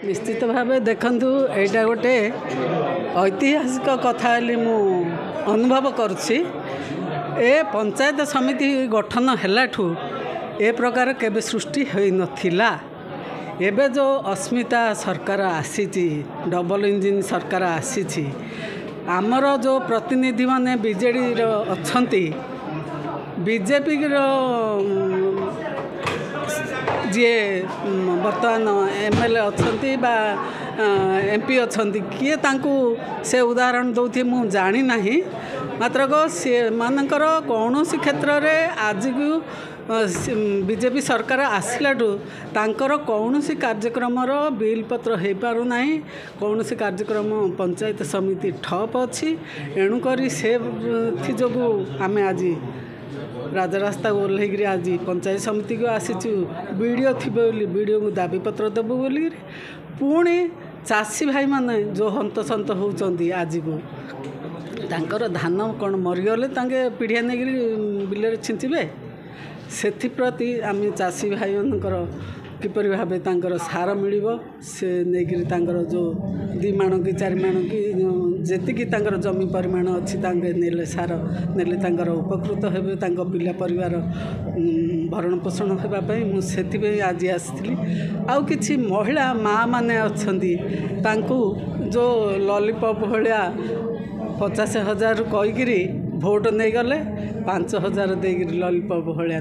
निश्चित भाव देखु यहाँ गोटे ऐतिहासिक कथा मु अनुभव करुच्ची ए पंचायत समिति गठन हेलाठू ए प्रकार केबे सृष्टि होई नथिला। एबे जो अस्मिता सरकार आसी डबल इंजिन सरकार आसी आमर जो प्रतिनिधि माने बीजेडी अच्छी बीजेपी जी बर्तमान एमएलए अच्छी बा एमपी अच्छी किए तांकू से उदाहरण दौथि मु जानी नाही मात्र को से मानकर कौन क्षेत्र में आज को बीजेपी सरकार आसलाठू तांकर कौन कार्यक्रम बिल पत्र हो पार ना कौन कार्यक्रम पंचायत समिति ठप अच्छी एणुक से जो आम आज राजरास्ता ओह्लैक आज पंचायत समिति को आसीचु वीडियो थी वीडियो को दाबी पत्र देबू बोल पुणी चाषी भाई माने जो हंतसंत होती आज को तांकर धान कौन मरीगले तांके पीढ़िया नहीं बिल छिंचे से आम चाषी भाई मानकर किपर भाव तांकर सार मिल से नहीं जो 2 माण कि 4 माण कि जी जमी परिमाण अच्छी नेले सार नेले उपकृत हेबे पिला परिवार भरण पोषण होगापी मुझे आज आसी आउ किछि महिला माँ माने अच्छंती तांकू जो लॉलीपॉप भाया 50,000 कहीकि भोट नहीं गले 5,000 देकर लॉलीपॉप भाया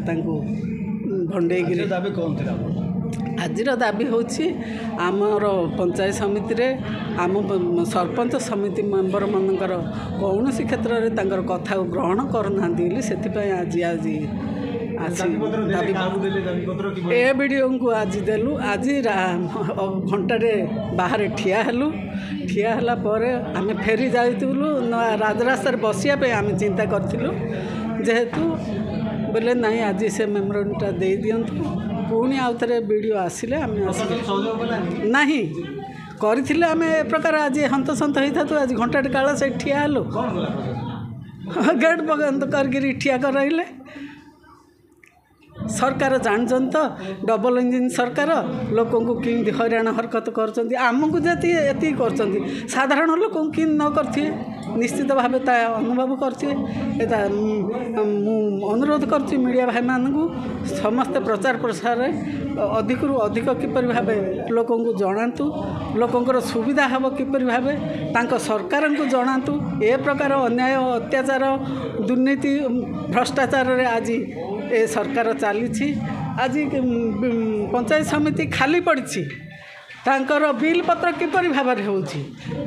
भंडेगी दाबी कौन थी आज दाबी होछि आमर पंचायत समिति रे आम सरपंच समिति मेंबर मानकर कौन क्षेत्र में तांकर कथा ग्रहण करना से आज आज ए वीडियो को आज देलु आज घंटे बाहर ठिया हेलु ठिया हला पर आम फेरी जाइलु राजरास्ता बसिया आम चिंता करूँ जेहेतु बोले नहीं आज से मेमोरेंडमटा दे दियंतु पुणी आउ थे वीडियो आसिले आम नहीं करथिले आम ए प्रकार आज हंतसंत होता तो आज घंटा काल से ठिया हेलु गेट बंद कर ठिया कर सरकार जानछन तो डबल इंजिन सरकार लोक कि हैरान हरकत करमको जी कर साधारण लोक कि न करथिए निश्चित भाव अनुभव करथिए अनुरोध कर मीडिया भाई मानू समस्त प्रचार प्रसार अधिक रु अधिक किपर भाव लोक जनातु लोकंर सुविधा हम किपर भाव तांको सरकार को जनातु ए प्रकार अन्याय अत्याचार दुर्नीति भ्रष्टाचार रे आज ए सरकार चली आज पंचायत समिति खाली पड़ी तांकर बिल पत्र किपरि भाव होउछि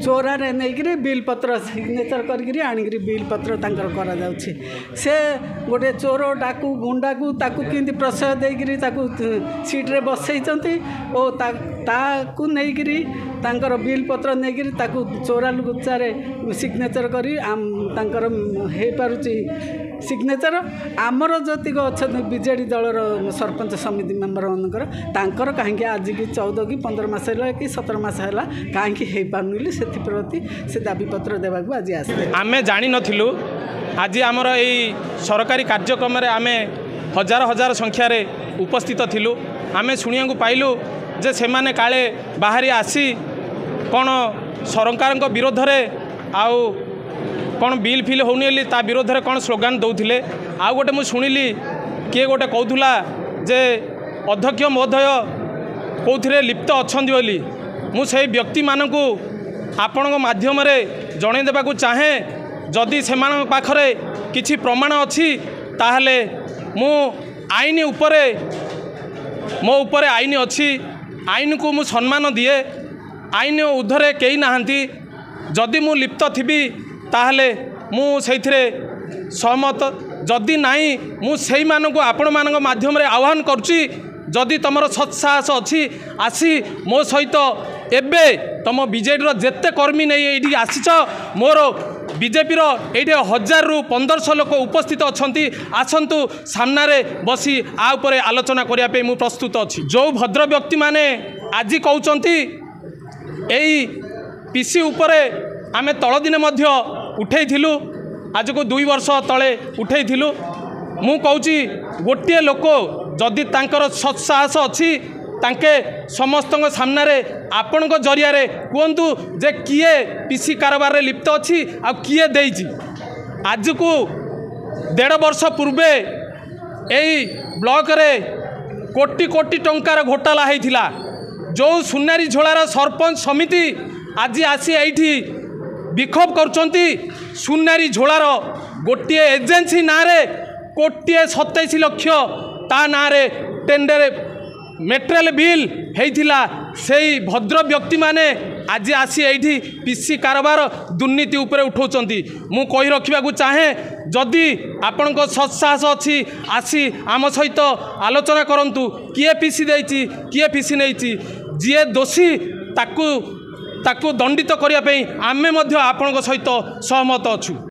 चोरार नहीं बिल पत्र सिग्नेचर करी आनिक बिल पत्र तांकर करा जाउछि से गोटे चोर डाकू गुंडा को ताकू किंती प्रशय देकरी ताकू सीट रे बसैचंती ओ ताकू नहीं तांकर बिल पत्र नहीं ताकू चोरा लुचारे सिग्नेचर करी तांकर हे पारुछि सिग्नेचर आमर जतिक अच्छा बीजेडी दलर सरपंच समिति मेंबर मानकर तांकर कहीं आज की 14 कि 15 मास कि 17 मास है कहीं हो पार्नी से प्रति से दाबी पत्र देवाक आज आसे आमे जानी नथिलु आज आमर यही सरकारी कार्यक्रम आमे हजार हजार संख्यार उपस्थित थिलु आमे शुणिया पाइलु जे से माने काले बाहरी आसी कौन सरकार विरोध में आउ कौन बिल फिल होनी ता विरोध में कौन स्लोगान दौले आउ गोटे मुझे शुणिली किए गोटे कहूला जे अध्यक्ष महोदय कौथिरे लिप्त अच्छी बोली मुझे व्यक्ति मानू आपण माध्यम जन देवाक चाहे जदि से पाखरे किछि प्रमाण अच्छी ताहले मु आईन उपरे मो उपरे आईन अच्छी आईन को मु सम्मान दिए आईन ऊर्ध्वे कई नहांती जदि मु लिप्त थी ताहले मु सेइथिरे सहमत जदि नाही मु सेई मानकु आपण मानक माध्यम रे आह्वान करूची जदि तुमर सत्साहस अच्छी आसी मो सहित एबे तुम बीजेडी जेते कर्मी नहीं ये आसीच मोर बीजेपी ये 1000 रु 1500 लोक उपस्थित अच्छा आसतु सामने बसी आ उपरे आलोचना करने मु प्रस्तुत अच्छी जो भद्र व्यक्ति माने आज कहते यही पीसी उपरे आमे तल दिने मध्य उठेइथिलु आज को 2 वर्ष तले उठेइथिलु मु कहूची गोटे लोक जदि तांकर सत्साहस अच्छी तांके समस्त सामने आपण जरिया कहतु जे किए पीसी कारबार रे लिप्त अच्छी आ किए देइछि। आज को 1.5 वर्ष पूर्वे यही ब्लॉक रे कोटी कोटी टंकार घोटाला होता जो सुनारी झोलार सरपंच समिति आज आसी एठी विक्षोभ करुँच सुनारी झोलार गोटे एजेन्सी ना 1,27 लाख ता ना टेंडर मेटेरियल बिल होता से भद्र व्यक्ति माने आज आसी एठी पीसी कारबार दुर्नीति उपरे उठाउछंती। मु कहि रखिबाकू चाहे जदि आपणक सत्साहस अच्छी आसी आम सहित आलोचना करंतु किए पीसी देइछि किए पीसी नेइछि जी दोषी ताकू दंडित करने आमे आपणक सहित सहमत अछु।